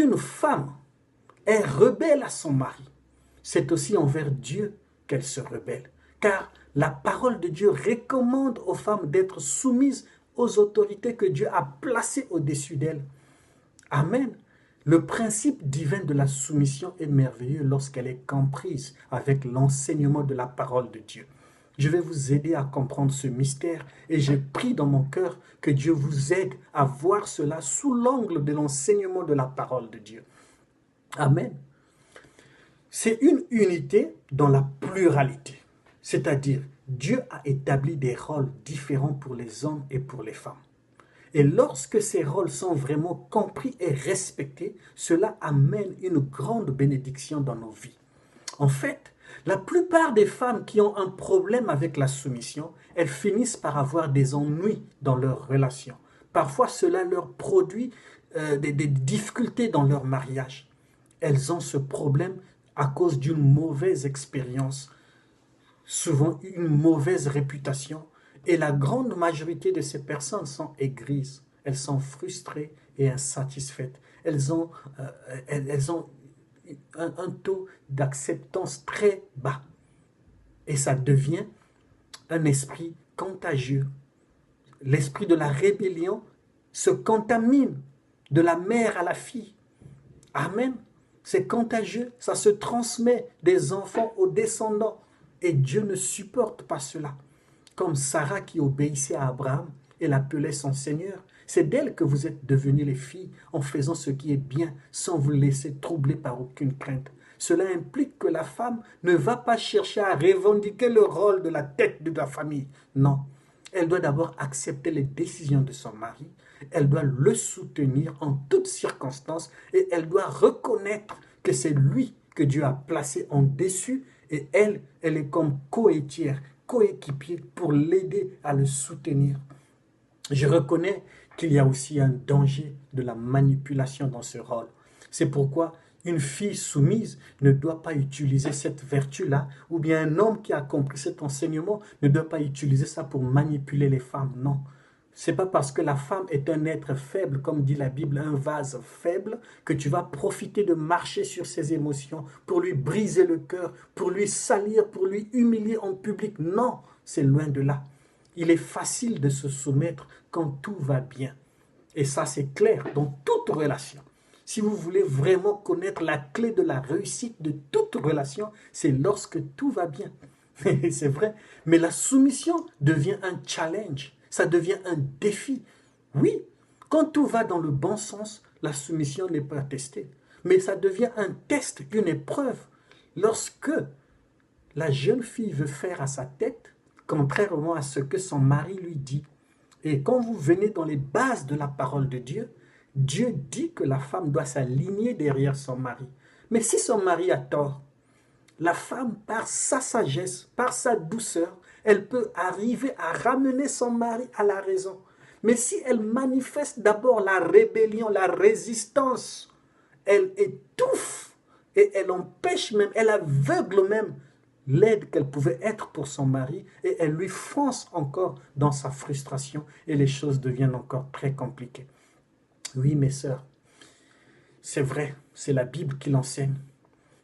une femme est rebelle à son mari, c'est aussi envers Dieu qu'elle se rebelle. Car la parole de Dieu recommande aux femmes d'être soumises aux autorités que Dieu a placées au-dessus d'elles. Amen. Le principe divin de la soumission est merveilleux lorsqu'elle est comprise avec l'enseignement de la parole de Dieu. Je vais vous aider à comprendre ce mystère et je prie dans mon cœur que Dieu vous aide à voir cela sous l'angle de l'enseignement de la parole de Dieu. Amen. C'est une unité dans la pluralité, c'est-à-dire Dieu a établi des rôles différents pour les hommes et pour les femmes. Et lorsque ces rôles sont vraiment compris et respectés, cela amène une grande bénédiction dans nos vies. En fait, la plupart des femmes qui ont un problème avec la soumission, elles finissent par avoir des ennuis dans leurs relations. Parfois, cela leur produit des difficultés dans leur mariage. Elles ont ce problème à cause d'une mauvaise expérience, souvent une mauvaise réputation. Et la grande majorité de ces personnes sont aigries, elles sont frustrées et insatisfaites. Elles ont un taux d'acceptance très bas. Et ça devient un esprit contagieux. L'esprit de la rébellion se contamine de la mère à la fille. Amen. C'est contagieux, ça se transmet des enfants aux descendants. Et Dieu ne supporte pas cela. Comme Sarah qui obéissait à Abraham et l'appelait son Seigneur. C'est d'elle que vous êtes devenues les filles en faisant ce qui est bien sans vous laisser troubler par aucune crainte. Cela implique que la femme ne va pas chercher à revendiquer le rôle de la tête de la famille. Non, elle doit d'abord accepter les décisions de son mari. Elle doit le soutenir en toutes circonstances et elle doit reconnaître que c'est lui que Dieu a placé en dessus et elle est comme cohéritière, coéquipier pour l'aider à le soutenir. Je reconnais qu'il y a aussi un danger de la manipulation dans ce rôle. C'est pourquoi une fille soumise ne doit pas utiliser cette vertu-là, ou bien un homme qui a compris cet enseignement ne doit pas utiliser ça pour manipuler les femmes. Non. C'est pas parce que la femme est un être faible, comme dit la Bible, un vase faible, que tu vas profiter de marcher sur ses émotions pour lui briser le cœur, pour lui salir, pour lui humilier en public. Non, c'est loin de là. Il est facile de se soumettre quand tout va bien. Et ça, c'est clair dans toute relation. Si vous voulez vraiment connaître la clé de la réussite de toute relation, c'est lorsque tout va bien. C'est vrai. Mais la soumission devient un challenge. Ça devient un défi. Oui, quand tout va dans le bon sens, la soumission n'est pas testée. Mais ça devient un test, une épreuve. Lorsque la jeune fille veut faire à sa tête, contrairement à ce que son mari lui dit. Et quand vous venez dans les bases de la parole de Dieu, Dieu dit que la femme doit s'aligner derrière son mari. Mais si son mari a tort, la femme, par sa sagesse, par sa douceur, elle peut arriver à ramener son mari à la raison. Mais si elle manifeste d'abord la rébellion, la résistance, elle étouffe et elle empêche même, elle aveugle même l'aide qu'elle pouvait être pour son mari et elle lui fonce encore dans sa frustration et les choses deviennent encore très compliquées. Oui, mes sœurs, c'est vrai, c'est la Bible qui l'enseigne.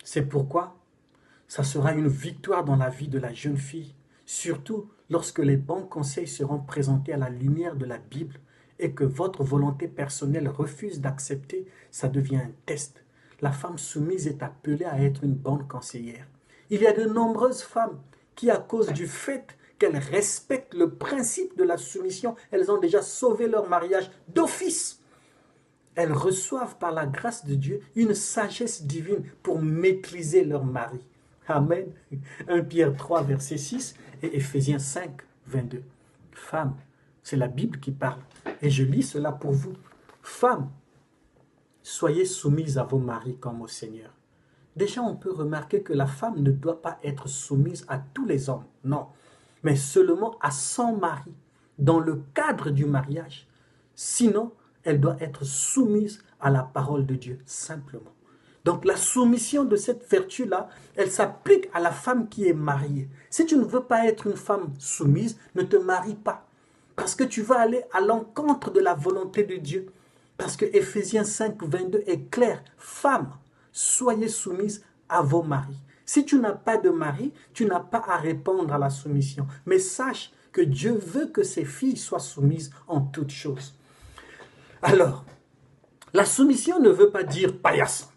C'est pourquoi ça sera une victoire dans la vie de la jeune fille, surtout lorsque les bons conseils seront présentés à la lumière de la Bible et que votre volonté personnelle refuse d'accepter, ça devient un test. La femme soumise est appelée à être une bonne conseillère. Il y a de nombreuses femmes qui, à cause du fait qu'elles respectent le principe de la soumission, elles ont déjà sauvé leur mariage d'office. Elles reçoivent par la grâce de Dieu une sagesse divine pour maîtriser leur mari. Amen. 1 Pierre 3, verset 6 et Éphésiens 5, 22. Femmes, c'est la Bible qui parle. Et je lis cela pour vous. Femmes, soyez soumises à vos maris comme au Seigneur. Déjà, on peut remarquer que la femme ne doit pas être soumise à tous les hommes, non, mais seulement à son mari, dans le cadre du mariage. Sinon, elle doit être soumise à la parole de Dieu, simplement. Donc, la soumission de cette vertu-là, elle s'applique à la femme qui est mariée. Si tu ne veux pas être une femme soumise, ne te marie pas, parce que tu vas aller à l'encontre de la volonté de Dieu. Parce que Éphésiens 5, 22 est clair. Femmes, soyez soumises à vos maris. Si tu n'as pas de mari, tu n'as pas à répondre à la soumission. Mais sache que Dieu veut que ses filles soient soumises en toutes choses. Alors, la soumission ne veut pas dire paillasson.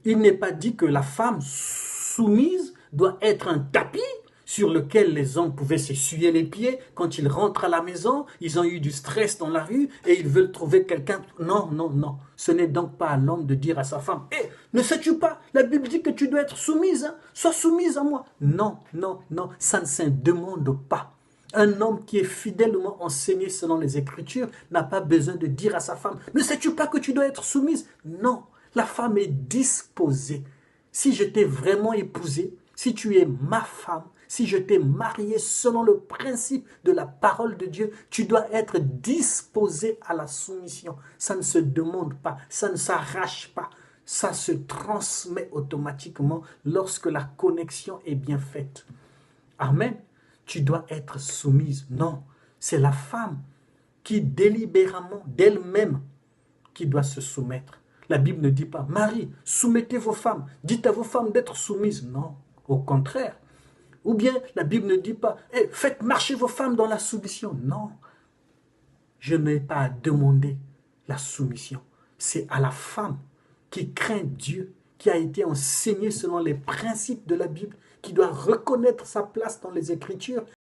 Il n'est pas dit que la femme soumise doit être un tapis sur lequel les hommes pouvaient s'essuyer les pieds quand ils rentrent à la maison, ils ont eu du stress dans la rue et ils veulent trouver quelqu'un. Non, non, non. Ce n'est donc pas à l'homme de dire à sa femme, « Hé, ne sais-tu pas, la Bible dit que tu dois être soumise, hein? Sois soumise à moi. » Non, non, non, ça ne se demande pas. Un homme qui est fidèlement enseigné selon les Écritures n'a pas besoin de dire à sa femme, « Ne sais-tu pas que tu dois être soumise ?» Non, la femme est disposée. Si je t'ai vraiment épousée, si tu es ma femme, si je t'ai marié selon le principe de la parole de Dieu, tu dois être disposé à la soumission. Ça ne se demande pas, ça ne s'arrache pas, ça se transmet automatiquement lorsque la connexion est bien faite. Amen. Tu dois être soumise. Non, c'est la femme qui délibérément, d'elle-même, qui doit se soumettre. La Bible ne dit pas, Marie, soumettez vos femmes, dites à vos femmes d'être soumises. Non, au contraire. Ou bien la Bible ne dit pas, hey, faites marcher vos femmes dans la soumission. Non, je n'ai pas à demander la soumission. C'est à la femme qui craint Dieu, qui a été enseignée selon les principes de la Bible, qui doit reconnaître sa place dans les Écritures